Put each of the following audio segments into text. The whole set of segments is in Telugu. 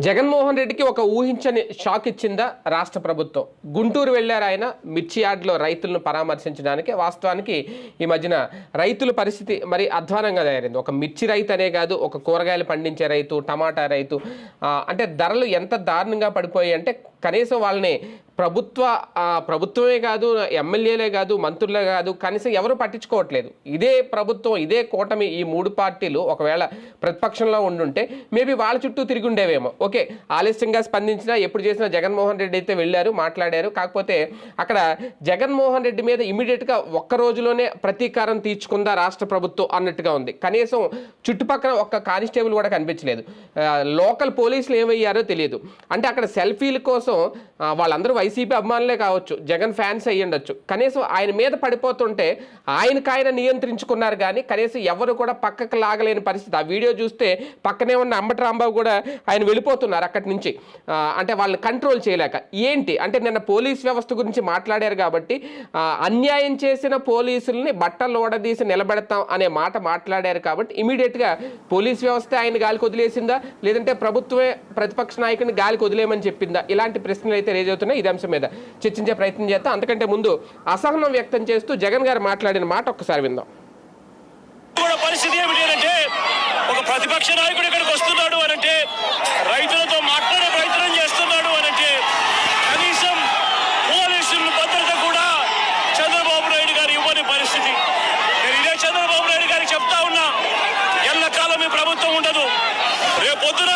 జగన్మోహన్ రెడ్డికి ఒక ఊహించని షాక్ ఇచ్చిందా రాష్ట్ర ప్రభుత్వం. గుంటూరు వెళ్ళారు ఆయన మిర్చి యార్డ్లో రైతులను పరామర్శించడానికి. వాస్తవానికి ఈ మధ్యన రైతుల పరిస్థితి మరి అధ్వానంగా తయారైంది. ఒక మిర్చి రైతు అనే కాదు, ఒక కూరగాయలు పండించే రైతు, టమాటా రైతు, అంటే ధరలు ఎంత దారుణంగా పడిపోయాయి అంటే కనీసం వాళ్ళని ప్రభుత్వమే కాదు, ఎమ్మెల్యేలే కాదు, మంత్రులే కాదు, కనీసం ఎవరు పట్టించుకోవట్లేదు. ఇదే ప్రభుత్వం, ఇదే కూటమి, ఈ మూడు పార్టీలు ఒకవేళ ప్రతిపక్షంలో ఉండుంటే మేబీ వాళ్ళ చుట్టూ తిరిగి ఉండేవేమో. ఓకే, ఆలస్యంగా స్పందించినా ఎప్పుడు చేసినా జగన్మోహన్ రెడ్డి అయితే వెళ్ళారు, మాట్లాడారు. కాకపోతే అక్కడ జగన్మోహన్ రెడ్డి మీద ఇమీడియట్గా ఒక్క రోజులోనే ప్రతీకారం తీర్చుకుందా రాష్ట్ర ప్రభుత్వం అన్నట్టుగా ఉంది. కనీసం చుట్టుపక్కల ఒక్క కానిస్టేబుల్ కూడా కనిపించలేదు. లోకల్ పోలీసులు ఏమయ్యారో తెలియదు. అంటే అక్కడ సెల్ఫీల కోసం వాళ్ళందరూ వైసీపీ అభిమానులే కావచ్చు, జగన్ ఫ్యాన్స్ అయ్యి ఉండొచ్చు. కనీసం ఆయన మీద పడిపోతుంటే ఆయన నియంత్రించుకున్నారు, కానీ కనీసం ఎవరు కూడా పక్కకు లాగలేని పరిస్థితి. ఆ వీడియో చూస్తే పక్కనే ఉన్న అంబటి రాంబాబు కూడా ఆయన వెళ్ళిపోతున్నారు అక్కడి నుంచి, అంటే వాళ్ళని కంట్రోల్ చేయలేక. ఏంటి అంటే నిన్న పోలీస్ వ్యవస్థ గురించి మాట్లాడారు కాబట్టి అన్యాయం చేసిన పోలీసుల్ని బట్టలు ఓడదీసి నిలబెడతాం అనే మాట మాట్లాడారు కాబట్టి ఇమీడియట్గా పోలీస్ వ్యవస్థ ఆయన గాలికి వదిలేసిందా, లేదంటే ప్రభుత్వమే ప్రతిపక్ష నాయకుడిని గాలికి వదిలేయమని చెప్పిందా? ఇలాంటి ప్రశ్నలు అయితే రేజ్ అవుతున్నాయి. ఇదే అంశం మీద చర్చించే ప్రయత్నం చేస్తాం. అంతకంటే ముందు అసహనం వ్యక్తం చేస్తూ జగన్ గారు మాట్లాడిన మాట ఒక్కసారి విందాం. పరిస్థితి ఏమిటి అంటే ఒక ప్రతిపక్ష నాయకుడు ఇక్కడికి వస్తున్నాడు అనంటే, రైతులతో మాట్లాడే ప్రయత్నం చేస్తున్నాడు అనంటే కనీసం పోలీసుల భద్రత కూడా చంద్రబాబు నాయుడు గారు ఇవ్వని పరిస్థితి. నేను ఇదే చంద్రబాబు నాయుడు గారికి చెప్తా ఉన్నా, ఎల్లకాలం ఈ ప్రభుత్వం ఉండదు. రేపొద్దున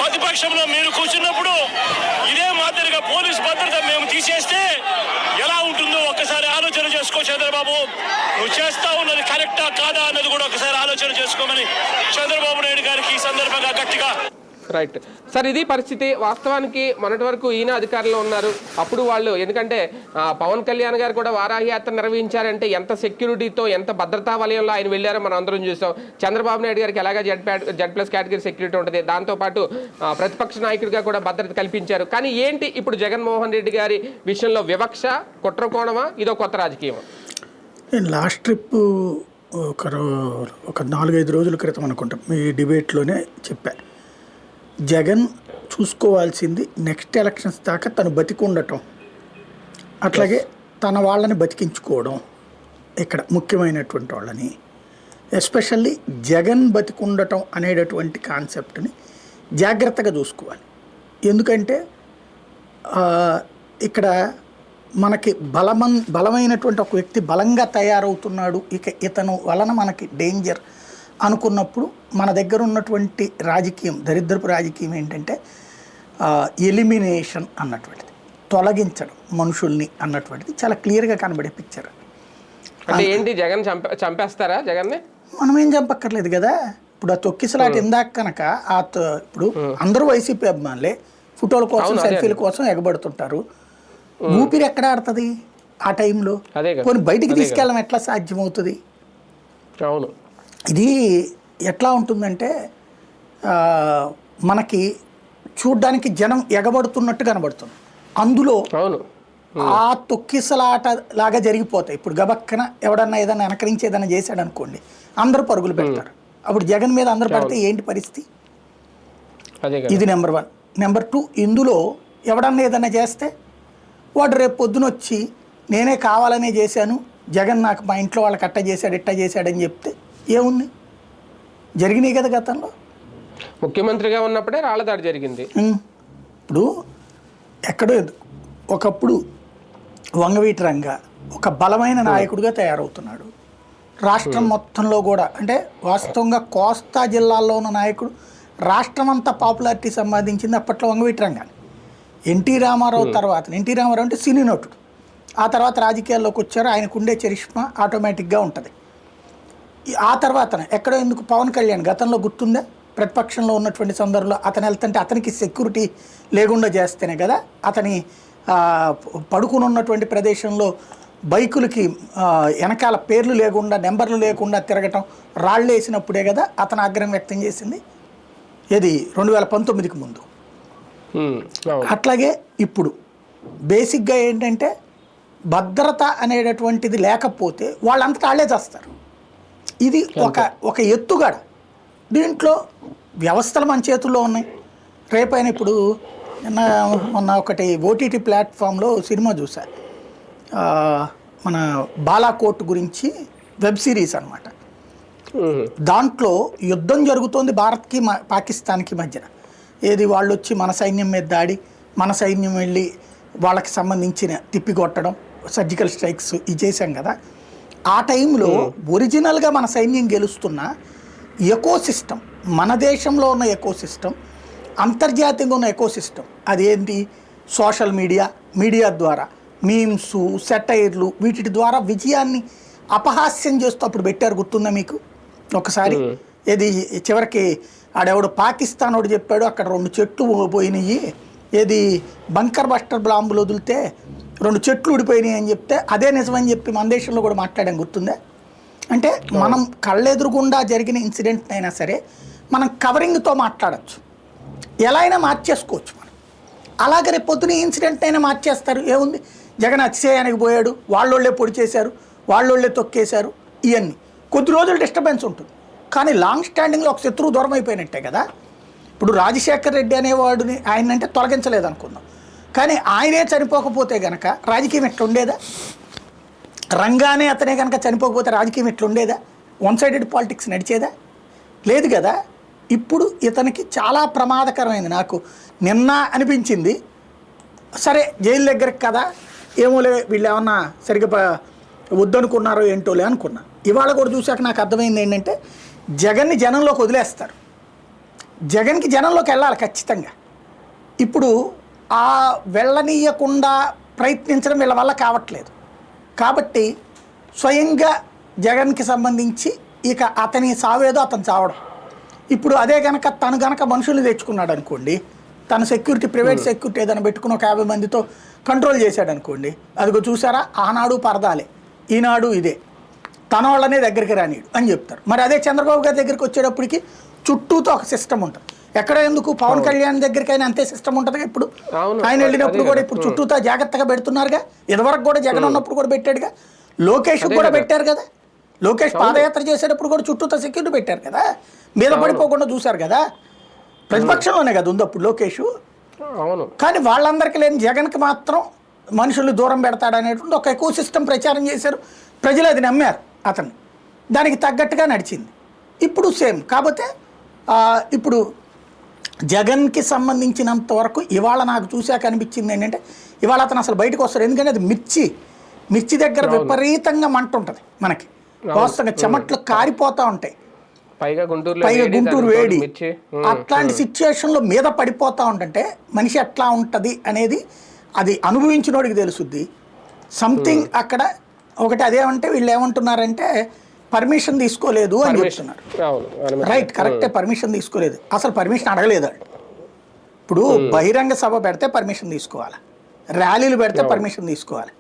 ప్రతిపక్షంలో మీరు కూర్చున్నప్పుడు ఇదే మాదిరిగా పోలీసు భద్రత మేము తీసేస్తే ఎలా ఉంటుందో ఒక్కసారి ఆలోచన చేసుకో చంద్రబాబు. నువ్వు చేస్తా ఉన్నది కరెక్టా కాదా అన్నది కూడా ఒకసారి ఆలోచన చేసుకోమని చంద్రబాబు నాయుడు గారికి ఈ సందర్భంగా గట్టిగా. రైట్ సార్, ఇది పరిస్థితి. వాస్తవానికి మొన్నటి వరకు ఈయన అధికారంలో ఉన్నారు. అప్పుడు వాళ్ళు, ఎందుకంటే పవన్ కళ్యాణ్ గారు కూడా వారాహి యాత్ర నిర్వహించారంటే ఎంత సెక్యూరిటీతో, ఎంత భద్రతా వలయంలో ఆయన వెళ్ళారో మనం అందరం చూసాం. చంద్రబాబు నాయుడు గారికి ఎలాగా జెడ్+ కేటగిరీ సెక్యూరిటీ ఉంటుంది, దాంతోపాటు ప్రతిపక్ష నాయకుడిగా కూడా భద్రత కల్పించారు. కానీ ఏంటి ఇప్పుడు జగన్మోహన్ రెడ్డి గారి విషయంలో వివక్ష, కుట్రకోణమా, ఇదో కొత్త రాజకీయమా? లాస్ట్ ట్రిప్ ఒక 4-5 రోజుల క్రితం అనుకుంటాం మీ డిబేట్లోనే చెప్పా, జగన్ చూసుకోవాల్సింది నెక్స్ట్ ఎలక్షన్స్ దాకా తను బతికి ఉండటం, అట్లాగే తన వాళ్ళని బతికించుకోవడం. ఇక్కడ ముఖ్యమైనటువంటి వాళ్ళని, ఎస్పెషల్లీ జగన్ బతికి ఉండటం అనేటటువంటి కాన్సెప్ట్ని జాగ్రత్తగా చూసుకోవాలి. ఎందుకంటే ఇక్కడ మనకి బలమైనటువంటి ఒక వ్యక్తి బలంగా తయారవుతున్నాడు, ఇక ఇతను వలన మనకి డేంజర్ అనుకున్నప్పుడు మన దగ్గర ఉన్నటువంటి రాజకీయం, దరిద్రపు రాజకీయం ఏంటంటే ఎలిమినేషన్ అన్నటువంటిది, తొలగించడం మనుషుల్ని అన్నటువంటిది చాలా క్లియర్గా కనబడే పిక్చర్. అంటే ఏంటి, జగన్ చంపేస్తారా? జగన్ని మనం ఏం చంపక్కర్లేదు కదా. ఇప్పుడు ఆ తొక్కిసలాట ఇందాక కనుక ఇప్పుడు అందరూ వైసీపీ అభిమానులే, ఫోటోల కోసం సెల్ఫీల కోసం ఎగబడుతుంటారు. ఊపిరి ఎక్కడ ఆడుతుంది ఆ టైంలో? కొన్ని బయటికి తీసుకెళ్ళడం ఎట్లా సాధ్యమవుతుంది? అవును, ఇది ఎట్లా ఉంటుందంటే మనకి చూడ్డానికి జనం ఎగబడుతున్నట్టు కనబడుతుంది, అందులో ఆ తొక్కిసలాట లాగా జరిగిపోతాయి. ఇప్పుడు గబక్కన ఎవడన్నా ఏదైనా వెనకరించి ఏదైనా చేశాడు అనుకోండి, అందరూ పరుగులు పెడతారు. అప్పుడు జగన్ మీద అందరు పడితే ఏంటి పరిస్థితి? ఇది నెంబర్ 1. నెంబర్ 2, ఇందులో ఎవడన్నా ఏదైనా చేస్తే వాడు రేపు పొద్దున వచ్చి నేనే కావాలనే చేశాను, జగన్ నాకు మా ఇంట్లో వాళ్ళకి అట్ట చేశాడు ఇట్ట చేశాడని చెప్తే ఏముంది? జరిగినాయి కదా గతంలో. ముఖ్యమంత్రిగా ఉన్నప్పుడే రాళ్ళదాడి జరిగింది. ఇప్పుడు ఎక్కడో ఒకప్పుడు వంగవీటి రంగ ఒక బలమైన నాయకుడిగా తయారవుతున్నాడు రాష్ట్రం మొత్తంలో కూడా. అంటే వాస్తవంగా కోస్తా జిల్లాల్లో ఉన్న నాయకుడు, రాష్ట్రం అంతా పాపులారిటీ సంపాదించింది అప్పట్లో వంగవీటి రంగాన్ని. ఎన్టీ రామారావు తర్వాత, ఎన్టీ రామారావు అంటే సినీ నటుడు, ఆ తర్వాత రాజకీయాల్లోకి వచ్చారు, ఆయనకు ఉండే చరిష్మా ఆటోమేటిక్గా ఉంటుంది. ఆ తర్వాత ఎక్కడో ఎందుకు పవన్ కళ్యాణ్ గతంలో గుర్తుందా, ప్రతిపక్షంలో ఉన్నటువంటి సందర్భంలో అతను వెళ్తుంటే అతనికి సెక్యూరిటీ లేకుండా చేస్తేనే కదా, అతని పడుకుని ఉన్నటువంటి ప్రదేశంలో బైకులకి వెనకాల పేర్లు లేకుండా, నెంబర్లు లేకుండా తిరగటం, రాళ్ళు వేసినప్పుడే కదా అతను ఆగ్రహం వ్యక్తం చేసింది. ఇది 2019కి ముందు. అట్లాగే ఇప్పుడు బేసిక్గా ఏంటంటే భద్రత అనేటటువంటిది లేకపోతే వాళ్ళంతటా వాళ్ళే చేస్తారు. ఇది ఒక ఎత్తుగడ. దీంట్లో వ్యవస్థలు మన చేతుల్లో ఉన్నాయి, రేపు అయినా ఇప్పుడు మొన్న ఒకటి ఓటీటీ ప్లాట్ఫామ్లో సినిమా చూసా, మన బాలాకోట్ గురించి వెబ్ సిరీస్ అనమాట. దాంట్లో యుద్ధం జరుగుతోంది భారత్కి పాకిస్తాన్కి మధ్యన. ఏది వాళ్ళు వచ్చి మన సైన్యం మీద దాడి, మన సైన్యం వెళ్ళి వాళ్ళకి సంబంధించిన తిప్పికొట్టడం, సర్జికల్ స్ట్రైక్స్ ఇది చేశాం కదా. ఆ టైంలో ఒరిజినల్గా మన సైన్యం గెలుస్తున్న ఎకోసిస్టమ్, మన దేశంలో ఉన్న ఎకోసిస్టమ్, అంతర్జాతీయంగా ఉన్న ఎకోసిస్టమ్ అదేంటి, సోషల్ మీడియా ద్వారా మీమ్స్, సెటైర్లు, వీటి ద్వారా విజయాన్ని అపహాస్యం చేస్తూ అప్పుడు పెట్టారు. గుర్తుందా మీకు ఒకసారి? ఏది చివరికి ఆడెవడు పాకిస్తాన్ వాడు చెప్పాడు అక్కడ 2 చెట్లు పోయినాయి, ఏది బంకర్ బస్టర్ బాంబులు వదిలితే 2 చెట్లు ఊడిపోయినాయి అని చెప్తే అదే నిజమని చెప్పి మన దేశంలో కూడా మాట్లాడాం. గుర్తుందా? అంటే మనం కళ్ళెదురుగుండా జరిగిన ఇన్సిడెంట్ అయినా సరే మనం కవరింగ్తో మాట్లాడచ్చు, ఎలా అయినా మార్చేసుకోవచ్చు మనం. అలాగే రేపు పొద్దున ఇన్సిడెంట్ అయినా మార్చేస్తారు. ఏముంది, జగన్ అతిశయానికి పోయాడు, వాళ్ళోళ్ళే పొడి చేశారు, వాళ్ళోళ్ళే తొక్కేశారు, ఇవన్నీ కొద్ది రోజులు డిస్టర్బెన్స్ ఉంటుంది. కానీ లాంగ్ స్టాండింగ్లో ఒక శత్రువు దూరం అయిపోయినట్టే కదా. ఇప్పుడు రాజశేఖర్ రెడ్డి అనేవాడిని ఆయనంటే తొలగించలేదు అనుకుందాం, కానీ ఆయనే చనిపోకపోతే కనుక రాజకీయం ఎట్లా ఉండేదా? రంగానే అతనే కనుక చనిపోకపోతే రాజకీయం ఎట్లా ఉండేదా? వన్ సైడెడ్ పాలిటిక్స్ నడిచేదా? లేదు కదా. ఇప్పుడు ఇతనికి చాలా ప్రమాదకరమైంది. నాకు నిన్న అనిపించింది, సరే జైలు దగ్గరికి కదా, ఏమోలే వీళ్ళు ఏమన్నా సరిగ్గా వద్దనుకున్నారో ఏంటోలే అనుకున్నా. ఇవాళ కూడా చూశాక నాకు అర్థమైంది ఏంటంటే, జగన్ని జనంలోకి వదిలేస్తారు, జగన్కి జనంలోకి వెళ్ళాలి ఖచ్చితంగా. ఇప్పుడు ఆ వెళ్ళనీయకుండా ప్రయత్నించడం వీళ్ళ వల్ల కావట్లేదు. కాబట్టి స్వయంగా జగన్కి సంబంధించి ఇక అతని సావేదో అతను చావడం. ఇప్పుడు అదే కనుక తను కనుక మనుషుల్ని తెచ్చుకున్నాడు అనుకోండి, తన సెక్యూరిటీ, ప్రైవేట్ సెక్యూరిటీ ఏదైనా పెట్టుకుని ఒక 50 మందితో కంట్రోల్ చేశాడు అనుకోండి, అదిగో చూసారా ఆనాడు పరదాలే, ఈనాడు ఇదే, తన వాళ్ళనే దగ్గరికి రానీడు అని చెప్తారు. మరి అదే చంద్రబాబు గారి దగ్గరికి వచ్చేటప్పటికి చుట్టూతో ఒక సిస్టమ్ ఉంటుంది. ఎక్కడ ఎందుకు పవన్ కళ్యాణ్ దగ్గరికైనా అంతే సిస్టమ్ ఉంటుంది. ఇప్పుడు ఆయన వెళ్ళినప్పుడు కూడా ఇప్పుడు చుట్టూతో జాగ్రత్తగా పెడుతున్నారుగా. ఇదివరకు కూడా జగన్ ఉన్నప్పుడు కూడా పెట్టాడుగా, లోకేష్ కూడా పెట్టారు కదా. లోకేష్ పాదయాత్ర చేసేటప్పుడు కూడా చుట్టూతో సెక్యూరిటీ పెట్టారు కదా, మీద పడిపోకుండా చూశారు కదా. ప్రతిపక్షంలోనే కదా ఉంది అప్పుడు లోకేష్. కానీ వాళ్ళందరికీ లేని జగన్కి మాత్రం మనుషుల్ని దూరం పెడతాడనేటువంటి ఒక ఎకో సిస్టమ్ ప్రచారం చేశారు. ప్రజలు అది నమ్మారు, అతను దానికి తగ్గట్టుగా నడిచింది. ఇప్పుడు సేమ్. కాకపోతే ఇప్పుడు జగన్కి సంబంధించినంత వరకు ఇవాళ నాకు చూశాక అనిపించింది ఏంటంటే, ఇవాళ అతను అసలు బయటకు వస్తారు. ఎందుకంటే అది మిర్చి దగ్గర విపరీతంగా మంట ఉంటుంది మనకి, వాస్తవంగా చెమట్లు కారిపోతూ ఉంటాయి, పైగా గుంటూరు వేడి. అట్లాంటి సిచ్యువేషన్లో మీద పడిపోతూ ఉంటుంటే మనిషి ఎట్లా ఉంటుంది అనేది అది అనుభవించినోడికి తెలుసుద్ది. సంథింగ్ అక్కడ ఒకటి అదేమంటే వీళ్ళు ఏమంటున్నారంటే పర్మిషన్ తీసుకోలేదు అని చెప్తున్నారు. రైట్, కరెక్టే, పర్మిషన్ తీసుకోలేదు. అసలు పర్మిషన్ అడగలేదు వాళ్ళు. ఇప్పుడు బహిరంగ సభ పెడితే పర్మిషన్ తీసుకోవాలి, ర్యాలీలు పెడితే పర్మిషన్ తీసుకోవాలి,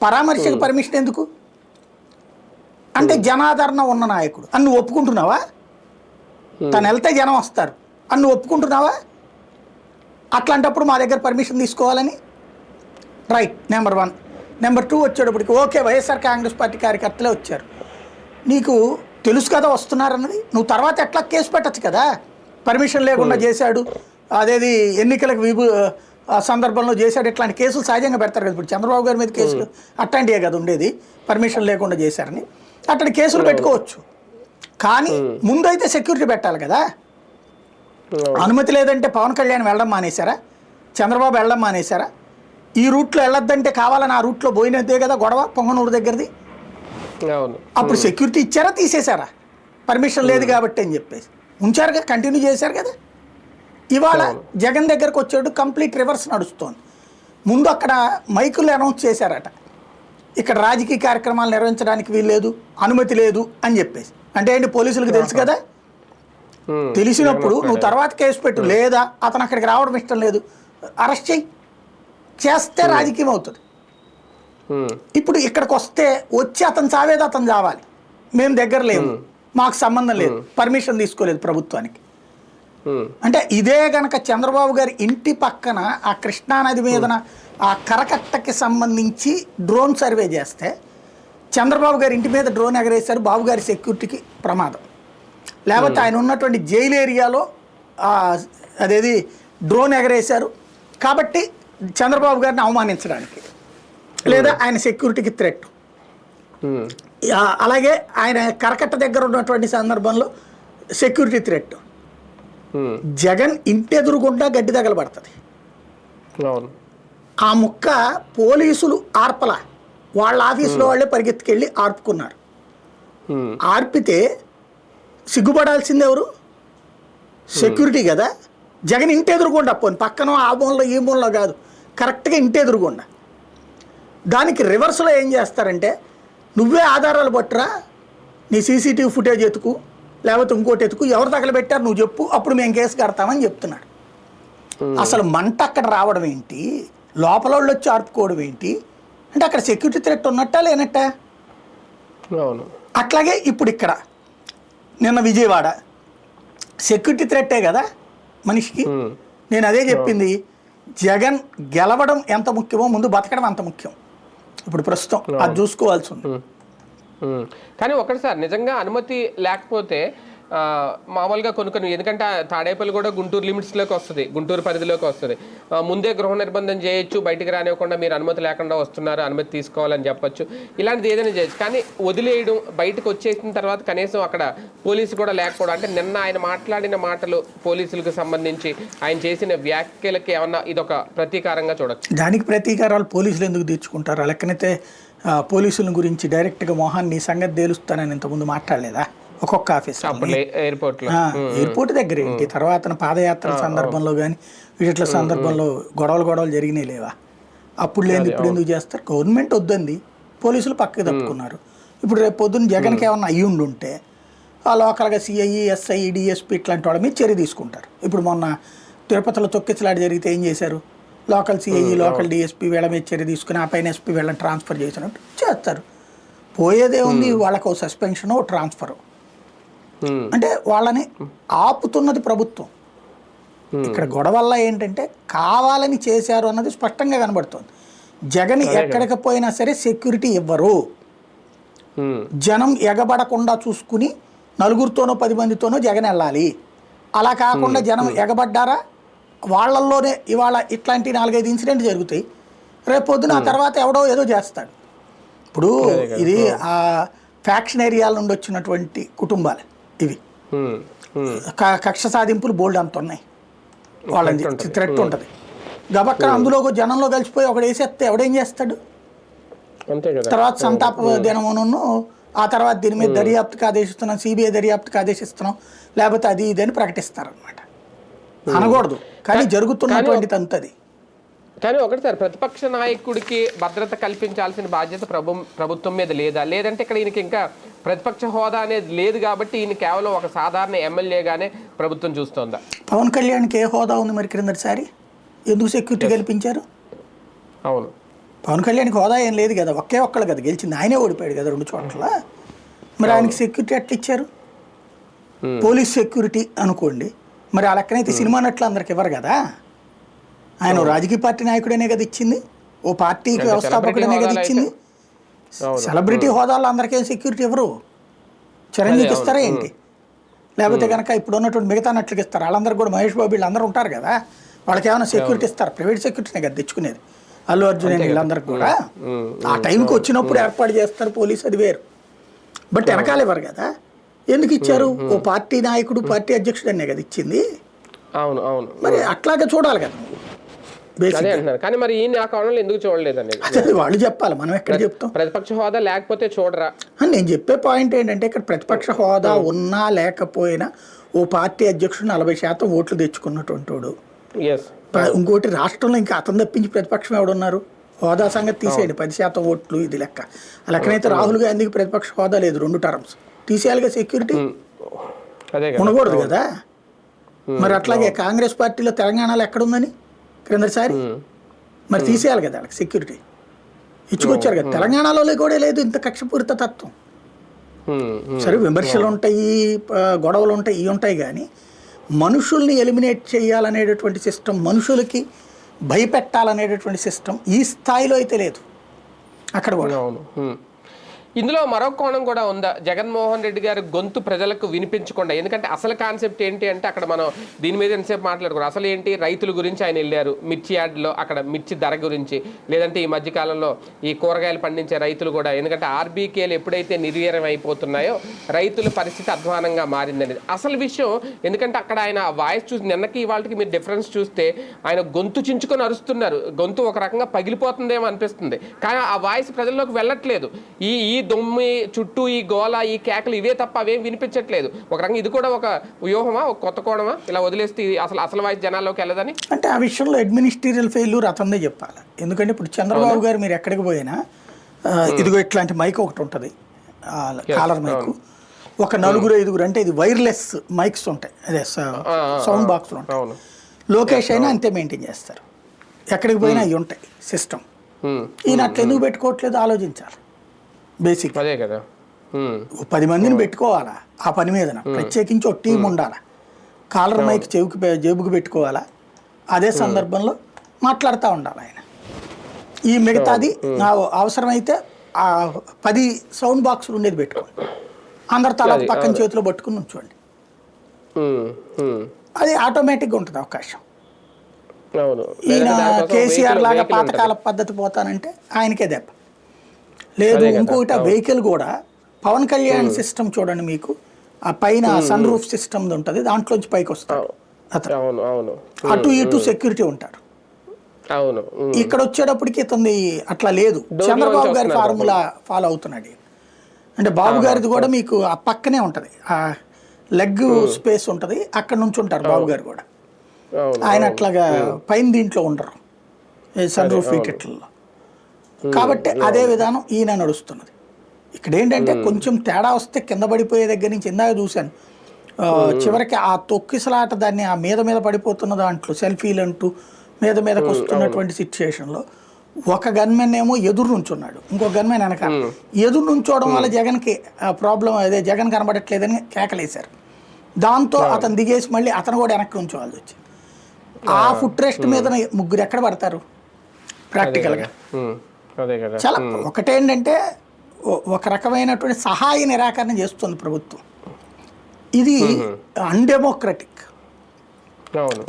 పరామర్శకు పర్మిషన్ ఎందుకు? అంటే జనాదరణ ఉన్న నాయకుడు అని నువ్వు ఒప్పుకుంటున్నావా? తను వెళ్తే జనం వస్తారు అని నువ్వు ఒప్పుకుంటున్నావా? అట్లాంటప్పుడు మా దగ్గర పర్మిషన్ తీసుకోవాలని. Right, number 1. నెంబర్ 2 వచ్చేటప్పటికి ఓకే, వైఎస్ఆర్ కాంగ్రెస్ పార్టీ కార్యకర్తలే వచ్చారు, నీకు తెలుసు కదా వస్తున్నారన్నది, నువ్వు తర్వాత ఎట్లా కేసు పెట్టచ్చు కదా. పర్మిషన్ లేకుండా చేశాడు, అదేది ఎన్నికలకు సందర్భంలో చేశాడు, ఇట్లాంటి కేసులు సహజంగా పెడతారు కదా. ఇప్పుడు చంద్రబాబు గారి మీద కేసులు అట్లాంటివే కదా ఉండేది, పర్మిషన్ లేకుండా చేశారని అట్లాంటి కేసులు పెట్టుకోవచ్చు. కానీ ముందైతే సెక్యూరిటీ పెట్టాలి కదా. అనుమతి లేదంటే పవన్ కళ్యాణ్ వెళ్ళడం మానేశారా, చంద్రబాబు వెళ్ళడం మానేశారా? ఈ రూట్లో వెళ్ళొద్దంటే కావాలని ఆ రూట్లో పోయినదే కదా గొడవ పొంగనూరు దగ్గరది. అప్పుడు సెక్యూరిటీ ఇచ్చారా, తీసేశారా? పర్మిషన్ లేదు కాబట్టి అని చెప్పేసి ఉంచారుగా, కంటిన్యూ చేశారు కదా. ఇవాళ జగన్ దగ్గరకు వచ్చేటప్పుడు కంప్లీట్ రివర్స్ నడుస్తోంది. ముందు అక్కడ మైకులు అనౌన్స్ చేశారట, ఇక్కడ రాజకీయ కార్యక్రమాలు నిర్వహించడానికి వీల్లేదు, అనుమతి లేదు అని చెప్పేసి. అంటే ఏంటి, పోలీసులకు తెలుసు కదా. తెలిసినప్పుడు నువ్వు తర్వాత కేసు పెట్టు, లేదా అతను అక్కడికి రావడం ఇష్టం లేదు, అరెస్ట్ చేస్తే రాజకీయం అవుతుంది. ఇప్పుడు ఇక్కడికి వచ్చి అతను చావేది అతను చావాలి, మేము దగ్గర లేము, మాకు సంబంధం లేదు, పర్మిషన్ తీసుకోలేదు ప్రభుత్వానికి. అంటే ఇదే గనక చంద్రబాబు గారి ఇంటి పక్కన ఆ కృష్ణానది మీదన ఆ కరకట్టకి సంబంధించి డ్రోన్ సర్వే చేస్తే, చంద్రబాబు గారి ఇంటి మీద డ్రోన్ ఎగరేశారు, బాబు గారి సెక్యూరిటీకి ప్రమాదం. లేకపోతే ఆయన ఉన్నటువంటి జైలు ఏరియాలో అదేది డ్రోన్ ఎగరేశారు కాబట్టి చంద్రబాబు గారిని అవమానించడానికి, లేదా ఆయన సెక్యూరిటీకి థ్రెట్. అలాగే ఆయన కరకట్ట దగ్గర ఉన్నటువంటి సందర్భంలో సెక్యూరిటీ థ్రెట్. జగన్ ఇంటెదురుగుండా గడ్డి తగలబడుతుంది. ఆ ముక్క పోలీసులు ఆర్పల, వాళ్ళ ఆఫీసులో వాళ్ళే పరిగెత్తుకెళ్ళి ఆర్పుకున్నారు. ఆర్పితే సిగ్గుపడాల్సింది ఎవరు? సెక్యూరిటీ కదా. జగన్ ఇంటెదురుగుండా, పోని పక్కన ఆ మూలలో ఈ మూలలో కాదు, కరెక్ట్గా ఇంటెదురుగుండా. దానికి రివర్స్లో ఏం చేస్తారంటే, నువ్వే ఆధారాలు పట్టురా, నీ సీసీటీవీ ఫుటేజ్ ఎతుకు, లేకపోతే ఇంకోటి ఎతుకు, ఎవరు తగలబెట్టారు నువ్వు చెప్పు, అప్పుడు మేము కేసు కడతామని చెప్తున్నాడు. అసలు మంట అక్కడ రావడం ఏంటి, లోపల వాళ్ళు వచ్చి ఆర్పుకోవడం ఏంటి అంటే అక్కడ సెక్యూరిటీ థ్రెట్ ఉన్నట్టా లేనట్టా? అట్లాగే ఇప్పుడు ఇక్కడ నిన్న విజయవాడ సెక్యూరిటీ థ్రెట్టే కదా మనిషికి. నేను అదే చెప్పింది, జగన్ గెలవడం ఎంత ముఖ్యమో ముందు బతకడం అంత ముఖ్యం. ఇప్పుడు ప్రస్తుతం అది చూసుకోవాల్సి ఉంది. కానీ ఒకటి సార్, నిజంగా అనుమతి లేకపోతే మామూలుగా కొన్ని ఎందుకంటే తాడేపల్లి కూడా గుంటూరు లిమిట్స్లోకి వస్తుంది, గుంటూరు పరిధిలోకి వస్తుంది. ముందే గృహ నిర్బంధం చేయొచ్చు, బయటికి రానివ్వకుండా మీరు అనుమతి లేకుండా వస్తున్నారు, అనుమతి తీసుకోవాలని చెప్పొచ్చు, ఇలాంటిది ఏదైనా చేయొచ్చు. కానీ వదిలేయడం, బయటకు వచ్చేసిన తర్వాత కనీసం అక్కడ పోలీసు కూడా లేకపోవడం, అంటే నిన్న ఆయన మాట్లాడిన మాటలు పోలీసులకు సంబంధించి ఆయన చేసిన వ్యాఖ్యలకి ఏమన్నా ఇదొక ప్రతీకారంగా చూడొచ్చు? దానికి ప్రతీకారాలు పోలీసులు ఎందుకు తీర్చుకుంటారు? లెక్కనైతే పోలీసుల గురించి డైరెక్ట్గా మోహన్ నీ సంగతి తేలుస్తానని ఇంతకుముందు మాట్లాడలేదా ఒక్కొక్క ఆఫీసర్? ఎయిర్పోర్ట్ దగ్గర ఏంటి, తర్వాత పాదయాత్ర సందర్భంలో కానీ వీటిల సందర్భంలో గొడవలు జరిగినాయి లేవా? అప్పుడు లేదు ఇప్పుడు ఎందుకు చేస్తారు? గవర్నమెంట్ వద్దంది, పోలీసులు పక్కకి తప్పుకున్నారు. ఇప్పుడు రేపు పొద్దున్న జగన్కి ఏమన్నా అయ్యి ఉండుంటే ఆ లోకల్గా సిఐ, ఎస్ఐ, డిఎస్పీ ఇట్లాంటి వాళ్ళ మీద చర్య తీసుకుంటారు. ఇప్పుడు మొన్న తిరుపతిలో తొక్కిసలాట జరిగితే ఏం చేశారు? లోకల్ సిఐ, లోకల్ డిఎస్పీ వీళ్ళ మీద చర్య తీసుకుని ఆ పైన ఎస్పీ వీళ్ళని ట్రాన్స్ఫర్ చేసినట్టు చేస్తారు. పోయేదే ఉంది, వాళ్ళకు సస్పెన్షన్, ట్రాన్స్ఫర్. అంటే వాళ్ళని ఆపుతున్నది ప్రభుత్వం. ఇక్కడ గొడవల్ల ఏంటంటే కావాలని చేశారు అన్నది స్పష్టంగా కనబడుతుంది. జగన్ ఎక్కడికి పోయినా సరే సెక్యూరిటీ ఇవ్వరు. జనం ఎగబడకుండా చూసుకుని నలుగురితోనో 10 మందితోనో జగన్ వెళ్ళాలి. అలా కాకుండా జనం ఎగబడ్డారా, వాళ్ళల్లోనే ఇవాళ ఇట్లాంటి 4-5 ఇన్సిడెంట్ జరుగుతాయి. రేపు పొద్దున ఆ తర్వాత ఎవడో ఏదో చేస్తాడు. ఇప్పుడు ఇది ఆ ఫ్యాక్షన్ ఏరియాల నుండి వచ్చినటువంటి కుటుంబాలు ఇవి. కక్ష సాధింపులు బోల్డ్ అంత ఉన్నాయి, వాళ్ళని థ్రెట్ ఉంటుంది. గబక్కన అందులో జనంలో కలిసిపోయి ఒకడు వేసేస్తే ఎవడేం చేస్తాడు? తర్వాత సంతాప దినమును, ఆ తర్వాత దీని మీద దర్యాప్తుకి ఆదేశిస్తున్నాం, సిబిఐ దర్యాప్తుకి ఆదేశిస్తున్నాం, లేకపోతే అది ఇది అని ప్రకటిస్తారనమాట. అనకూడదు, కానీ జరుగుతున్నటువంటి తంతది. కానీ ఒకటి సార్, ప్రతిపక్ష నాయకుడికి భద్రత కల్పించాల్సిన బాధ్యత ప్రభుత్వం మీద లేదా? లేదంటే ఇక్కడ ఈయనకి ఇంకా ప్రతిపక్ష హోదా అనేది లేదు కాబట్టి ఈయన కేవలం ఒక సాధారణ ఎమ్మెల్యేగానే ప్రభుత్వం చూస్తోందా? పవన్ కళ్యాణ్కి ఏ హోదా ఉంది మరి? క్రిందటిసారి ఎందుకు సెక్యూరిటీ కల్పించారు? అవును, పవన్ కళ్యాణ్కి హోదా ఏం లేదు కదా, ఒక్కళ్ళు కదా గెలిచింది, ఆయనే ఓడిపోయాడు కదా 2 చోట్ల. మరి ఆయనకి సెక్యూరిటీ ఎట్లా ఇచ్చారు? పోలీస్ సెక్యూరిటీ అనుకోండి, మరి ఆ లెక్కనైతే సినిమా నట్లు అందరికి ఇవ్వరు కదా. ఆయన రాజకీయ పార్టీ నాయకుడనే కదా ఇచ్చింది, ఓ పార్టీకి వ్యవస్థాపకుడనే కదా ఇచ్చింది. సెలబ్రిటీ హోదాలో అందరికేం సెక్యూరిటీ ఎవరు? చిరంజీవికి ఇస్తారా ఏంటి? లేకపోతే కనుక ఇప్పుడు ఉన్నటువంటి మిగతా నట్లకి ఇస్తారు. వాళ్ళందరూ కూడా మహేష్ బాబు వీళ్ళందరూ ఉంటారు కదా, వాళ్ళకి ఏమైనా సెక్యూరిటీ ఇస్తారు? ప్రైవేట్ సెక్యూరిటీనే కదా తెచ్చుకునేది. అల్లు అర్జున్ వీళ్ళందరికీ కూడా ఆ టైంకి వచ్చినప్పుడు ఏర్పాటు చేస్తారు పోలీసు, అది వేరు. బట్ వెనకాల ఇవ్వరు కదా. ఎందుకు ఇచ్చారు? ఓ పార్టీ నాయకుడు, పార్టీ అధ్యక్షుడు అనే కదా ఇచ్చింది. అవును అవును, మరి అట్లాగే చూడాలి కదా. కానీ మరి ఈయన ఆ కోణంలో ఎందుకు చూడలేదు అనేది అదే వాళ్ళు చెప్పాలి, మనం ఎక్కడ చెప్తాం? ప్రతిపక్ష హోదా లేకపోతే చూడరా? నేను చెప్పే పాయింట్ ఏంటంటే, ఇక్కడ ప్రతిపక్ష హోదా ఉన్నా లేకపోయినా ఓ పార్టీ అధ్యక్షుడు 40% ఓట్లు తెచ్చుకున్నటువంటి వాడు. ఇంకోటి రాష్ట్రంలో ఇంకా అతను తప్పించి ప్రతిపక్షం ఎవడున్నారు? హోదా సంగతి తీసేయండి, 10% ఓట్లు ఇది లెక్క. ఆ లెక్కనైతే రాహుల్ గాంధీకి ప్రతిపక్ష హోదా లేదు, 2 టర్మ్స్ తీసేయాలిగా. సెక్యూరిటీ ఉండకూడదు కదా. మరి అట్లాగే కాంగ్రెస్ పార్టీలో తెలంగాణలో ఎక్కడుందని క్రిందసారి మరి తీసేయాలి కదా వాళ్ళకి సెక్యూరిటీ. ఇచ్చుకొచ్చారు కదా. తెలంగాణలో కూడా లేదు ఇంత కక్షపూరిత తత్వం. సరే విమర్శలు ఉంటాయి, గొడవలు ఉంటాయి, ఇవి ఉంటాయి, కానీ మనుషుల్ని ఎలిమినేట్ చేయాలనేటటువంటి సిస్టమ్, మనుషులకి భయపెట్టాలనేటటువంటి సిస్టమ్ ఈ స్థాయిలో అయితే లేదు అక్కడ కూడా. ఇందులో మరో కోణం కూడా ఉందా? జగన్మోహన్ రెడ్డి గారి గొంతు ప్రజలకు వినిపించకుండా, ఎందుకంటే అసలు కాన్సెప్ట్ ఏంటి అంటే అక్కడ మనం దీని మీద ఎంతసేపు మాట్లాడుకోరు. అసలు ఏంటి, రైతుల గురించి ఆయన వెళ్ళారు, మిర్చి యార్డ్లో అక్కడ మిర్చి ధర గురించి, లేదంటే ఈ మధ్యకాలంలో ఈ కూరగాయలు పండించే రైతులు కూడా, ఎందుకంటే ఆర్బీకేలు ఎప్పుడైతే నిర్వీర్యం అయిపోతున్నాయో రైతుల పరిస్థితి అధ్వానంగా మారిందనేది అసలు విషయం. ఎందుకంటే అక్కడ ఆయన వాయిస్ చూసి నిన్నకి ఇవాళకి మీరు డిఫరెన్స్ చూస్తే ఆయన గొంతు చించుకొని అరుస్తున్నారు, గొంతు ఒక రకంగా పగిలిపోతుందేమో అనిపిస్తుంది, కానీ ఆ వాయిస్ ప్రజల్లోకి వెళ్ళట్లేదు. ఈ దొమ్మి చుట్టూ ఈ గోల ఈ కేకలు ఇవే తప్ప అవేం వినిపించట్లేదు. ఒక రకంగా ఇది కూడా ఒక వ్యూహమా, ఒక కొత్త కోణమా, ఇలా వదిలేస్తే అసలు వాయిస్ జనాల్లోకి వెళ్ళదని? అంటే ఆ విషయంలో అడ్మినిస్ట్రేటివ్ ఫెయిల్యూర్ అతనిదే చెప్పాలి. ఎందుకంటే ఇప్పుడు చంద్రబాబు గారు మీరు ఎక్కడికి పోయినా ఇదిగో ఇట్లాంటి మైక్ ఒకటి ఉంటుంది, కాలర్ మైక్, ఒక 4-5 అంటే ఇది వైర్లెస్ మైక్స్ ఉంటాయి, అదే సౌండ్ బాక్స్లు ఉంటాయి. లోకేష్ అయినా అంతే మెయింటైన్ చేస్తారు, ఎక్కడికి పోయినా అవి ఉంటాయి సిస్టమ్. ఈయన అట్లా ఎందుకు పెట్టుకోవట్లేదు ఆలోచించాలి. బేసిక్ అదే కదా, 10 మందిని పెట్టుకోవాలా ఆ పని మీద, ప్రత్యేకించి ఒక టీం ఉండాలా, కాలర్ మైక్ జేబుకి పెట్టుకోవాలా, అదే సందర్భంలో మాట్లాడుతూ ఉండాలి ఆయన. ఈ మిగతాది నా అవసరమైతే 10 సౌండ్ బాక్సులు ఉండేది పెట్టుకోండి, అందరు తల పక్కన చేతిలో పట్టుకుని ఉంచండి, అది ఆటోమేటిక్గా ఉంటుంది అవకాశం. ఈయన కేసీఆర్ లాగా పాతకాల పద్ధతి పోతానంటే ఆయనకే దెబ్బ లేదు. ఇంకొకటి ఆ వెహికల్ కూడా పవన్ కళ్యాణ్ సిస్టమ్ చూడండి, మీకు ఆ పైన సన్ రూఫ్ సిస్టమ్ ఉంటుంది, దాంట్లోంచి పైకి వస్తాడు అతను, అటు ఇటు సెక్యూరిటీ ఉంటారు. ఇక్కడ వచ్చేటప్పటికి ఇతని అట్లా లేదు, చంద్రబాబు గారి ఫార్ములా ఫాలో అవుతున్నాడు. అంటే బాబు గారిది కూడా మీకు ఆ పక్కనే ఉంటుంది, ఆ లెగ్ స్పేస్ ఉంటుంది, అక్కడ నుంచి ఉంటారు బాబు గారు కూడా. ఆయన అట్లాగా పైన దీంట్లో ఉండరు సన్ రూఫ్ వికెట్లలో. కాబట్టి అదే విధానం ఈయన నడుస్తున్నది. ఇక్కడ ఏంటంటే కొంచెం తేడా వస్తే కింద పడిపోయే దగ్గర నుంచి ఇందాక చూశాను, చివరికి ఆ తొక్కిసలాట దాన్ని ఆ మీద పడిపోతున్న దాంట్లో సెల్ఫీలు అంటూ మీదకి వస్తున్నటువంటి సిచ్యుయేషన్లో ఒక గన్మెన్ ఏమో ఎదురు నుంచున్నాడు, ఇంకో గన్మెన్ వెనక. ఎదురు నుంచోవడం వల్ల జగన్కి ప్రాబ్లం, అదే జగన్ కనబడట్లేదని కేకలేశారు. దాంతో అతను దిగేసి మళ్ళీ అతను కూడా వెనక్కి ఉంచోవాల్సి వచ్చింది. ఆ ఫుట్ రెస్ట్ మీద ముగ్గురు ఎక్కడ పడతారు ప్రాక్టికల్గా? చాలా ఒకటేంటంటే ఒక రకమైనటువంటి సహాయ నిరాకరణ చేస్తుంది ప్రభుత్వం. ఇది అన్డెమోక్రటిక్,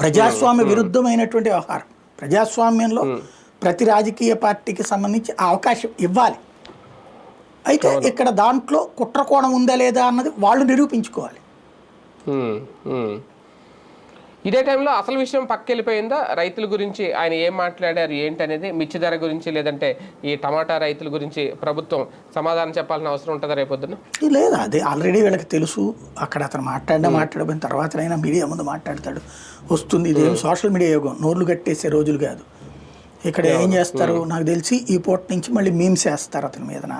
ప్రజాస్వామ్య విరుద్ధమైనటువంటి వ్యవహారం. ప్రజాస్వామ్యంలో ప్రతి రాజకీయ పార్టీకి సంబంధించి ఆ అవకాశం ఇవ్వాలి. అయితే ఇక్కడ దాంట్లో కుట్రకోణం ఉందా లేదా అన్నది వాళ్ళు నిరూపించుకోవాలి. ఇదే టైంలో అసలు విషయం పక్కెళ్ళిపోయిందా? రైతుల గురించి ఆయన ఏం మాట్లాడారు ఏంటి అనేది, మిర్చి ధర గురించి లేదంటే ఈ టమాటా రైతుల గురించి ప్రభుత్వం సమాధానం చెప్పాల్సిన అవసరం ఉంటుందా రేపొద్దున? లేదు, అదే ఆల్రెడీ వీళ్ళకి తెలుసు. అక్కడ అతను మాట్లాడిన తర్వాతనైనా మీడియా ముందు మాట్లాడతాడు, వస్తుంది. ఇదేం సోషల్ మీడియా యుగం, నోర్లు కట్టేసే రోజులు కాదు. ఇక్కడ ఏం చేస్తారు నాకు తెలిసి, ఈ పూట నుంచి మళ్ళీ మీమ్స్ వేస్తారు అతని మీదన,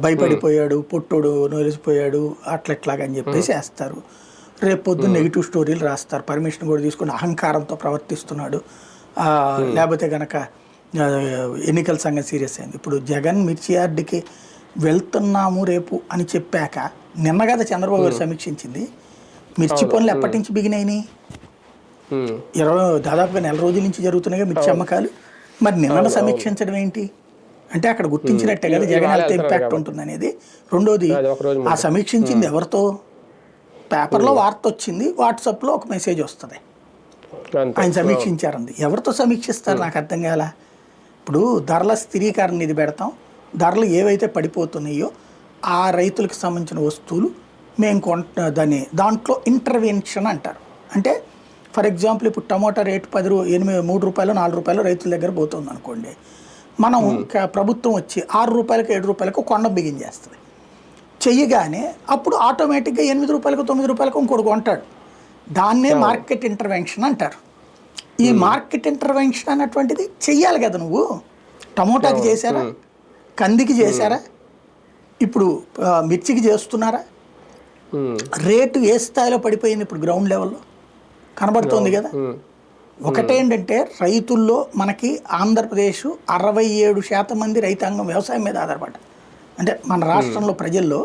భయపడిపోయాడు, పొట్టోడు నొలిసిపోయాడు, అట్లెట్లాగని చెప్పేసి వేస్తారు. రేపు పొద్దున్న నెగిటివ్ స్టోరీలు రాస్తారు, పర్మిషన్ కూడా తీసుకుని అహంకారంతో ప్రవర్తిస్తున్నాడు, లేకపోతే కనుక ఎన్నికల సంగతి సీరియస్ అయింది. ఇప్పుడు జగన్ మిర్చి యార్డ్కి వెళ్తున్నాము రేపు అని చెప్పాక నిన్న కదా చంద్రబాబు గారు సమీక్షించింది. మిర్చి పనులు ఎప్పటి నుంచి బిగినాయి? దాదాపుగా 1 నెల రోజుల నుంచి జరుగుతున్నాయి మిర్చి అమ్మకాలు. మరి నిన్న సమీక్షించడం ఏంటి అంటే అక్కడ గుర్తించినట్టే కదా జగన్ ఎంత ఇంపాక్ట్ ఉంటుంది అనేది. రెండోది, ఆ సమీక్షించింది ఎవరితో? పేపర్లో వార్త వచ్చింది, వాట్సాప్లో ఒక మెసేజ్ వస్తుంది ఆయన సమీక్షించారంది. ఎవరితో సమీక్షిస్తారు నాకు అర్థం కాల. ఇప్పుడు ధరల స్థిరీకరణ ఇది పెడతాం, ధరలు ఏవైతే పడిపోతున్నాయో ఆ రైతులకు సంబంధించిన వస్తువులు మేము దాంట్లో ఇంటర్వెన్షన్ అంటారు. అంటే ఫర్ ఎగ్జాంపుల్ ఇప్పుడు టమోటా రేటు 3 రూపాయలు 4 రూపాయలు రైతుల దగ్గర పోతుంది అనుకోండి, మనం ప్రభుత్వం వచ్చి 6 రూపాయలకు 7 రూపాయలకు కొండ బిగించేస్తుంది. చెయ్యగానే అప్పుడు ఆటోమేటిక్గా 8 రూపాయలకు 9 రూపాయలకు ఇంకోటి కొంటాడు. దాన్నే మార్కెట్ ఇంటర్వెన్షన్ అంటారు. ఈ మార్కెట్ ఇంటర్వెన్షన్ అన్నటువంటిది చెయ్యాలి కదా. నువ్వు టమోటాకి చేశారా, కందికి చేశారా, ఇప్పుడు మిర్చికి చేస్తున్నారా? రేటు ఏ స్థాయిలో పడిపోయింది ఇప్పుడు గ్రౌండ్ లెవెల్లో కనబడుతోంది కదా. ఒకటేంటంటే రైతుల్లో మనకి ఆంధ్రప్రదేశ్ 67% మంది రైతాంగం వ్యవసాయం మీద ఆధారపడ్డారు. అంటే మన రాష్ట్రంలో ప్రజల్లో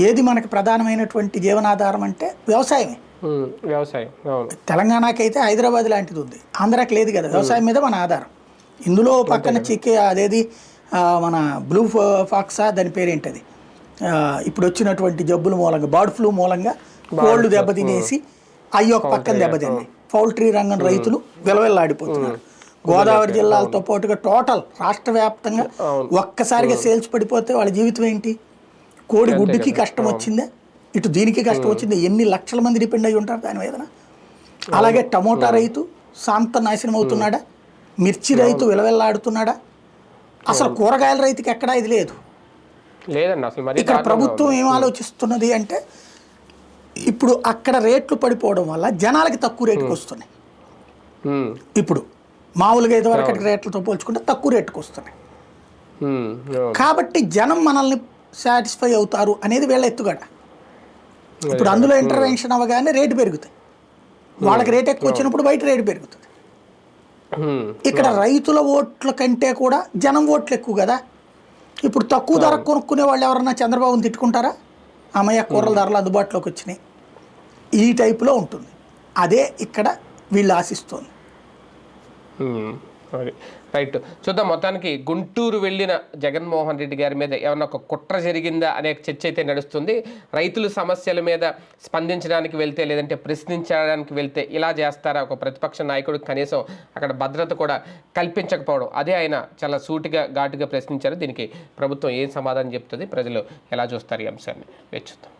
ఏది మనకి ప్రధానమైనటువంటి జీవనాధారం అంటే వ్యవసాయమే. తెలంగాణకి అయితే హైదరాబాద్ లాంటిది ఉంది, ఆంధ్రాకి లేదు కదా. వ్యవసాయం మీద మన ఆధారం. ఇందులో పక్కన అదేది మన బ్లూ ఫాక్సా దాని పేరేంటది ఇప్పుడు వచ్చినటువంటి జబ్బుల మూలంగా బర్డ్ ఫ్లూ మూలంగా కోళ్ళు దెబ్బతినేసి అయ్యి ఒక పక్కన దెబ్బతిన్నాయి. పౌల్ట్రీ రంగం రైతులు విలవిల్లాడిపోతున్నారు. గోదావరి జిల్లాలతో పాటుగా టోటల్ రాష్ట్ర వ్యాప్తంగా ఒక్కసారిగా సేల్స్ పడిపోతే వాళ్ళ జీవితం ఏంటి? కోడి గుడ్డుకి కష్టం వచ్చిందే, ఇటు దీనికి కష్టం వచ్చింది. ఎన్ని లక్షల మంది డిపెండ్ అయి ఉంటారు దాని మీదన. అలాగే టమోటా రైతు శాంత నాశనం అవుతున్నాడా? మిర్చి రైతు విలవిల్లాడుతున్నాడా? అసలు కూరగాయల రైతుకి ఎక్కడా ఇది లేదు. లేదండి అసలు. మరి ఇక్కడ ప్రభుత్వం ఏం ఆలోచిస్తున్నది అంటే ఇప్పుడు అక్కడ రేట్లు పడిపోవడం వల్ల జనాలకి తక్కువ రేటుకి వస్తున్నాయి. ఇప్పుడు మామూలుగా ఇదివరకు రేట్లతో పోల్చుకుంటే తక్కువ రేటుకి వస్తున్నాయి. కాబట్టి జనం మనల్ని సాటిస్ఫై అవుతారు అనేది వీళ్ళ ఎత్తుగడ. ఇప్పుడు అందులో ఇంటర్వెన్షన్ అవ్వగానే రేటు పెరుగుతాయి. వాళ్ళకి రేట్ ఎక్కువ వచ్చినప్పుడు బయట రేటు పెరుగుతుంది. ఇక్కడ రైతుల ఓట్ల కంటే కూడా జనం ఓట్లు ఎక్కువ కదా. ఇప్పుడు తక్కువ ధర కొనుక్కునే వాళ్ళు ఎవరన్నా చంద్రబాబుని తిట్టుకుంటారా? అమ్మయ్య కూరల ధరలు అందుబాటులోకి వచ్చినాయి ఈ టైపులో ఉంటుంది. అదే ఇక్కడ వీళ్ళు ఆశిస్తోంది. రైట్, చూద్దాం. మొత్తానికి గుంటూరు వెళ్ళిన జగన్మోహన్ రెడ్డి గారి మీద ఏమన్నా ఒక కుట్ర జరిగిందా అనే చర్చ అయితే నడుస్తుంది. రైతుల సమస్యల మీద స్పందించడానికి వెళ్తే, లేదంటే ప్రశ్నించడానికి వెళ్తే ఇలా చేస్తారా? ఒక ప్రతిపక్ష నాయకుడు కనీసం అక్కడ భద్రత కూడా కల్పించకపోవడం, అదే ఆయన చాలా సూటిగా ఘాటుగా ప్రశ్నించారు. దీనికి ప్రభుత్వం ఏం సమాధానం చెప్తుంది, ప్రజలు ఎలా చూస్తారు ఈ అంశాన్ని వేచి చూద్దాం.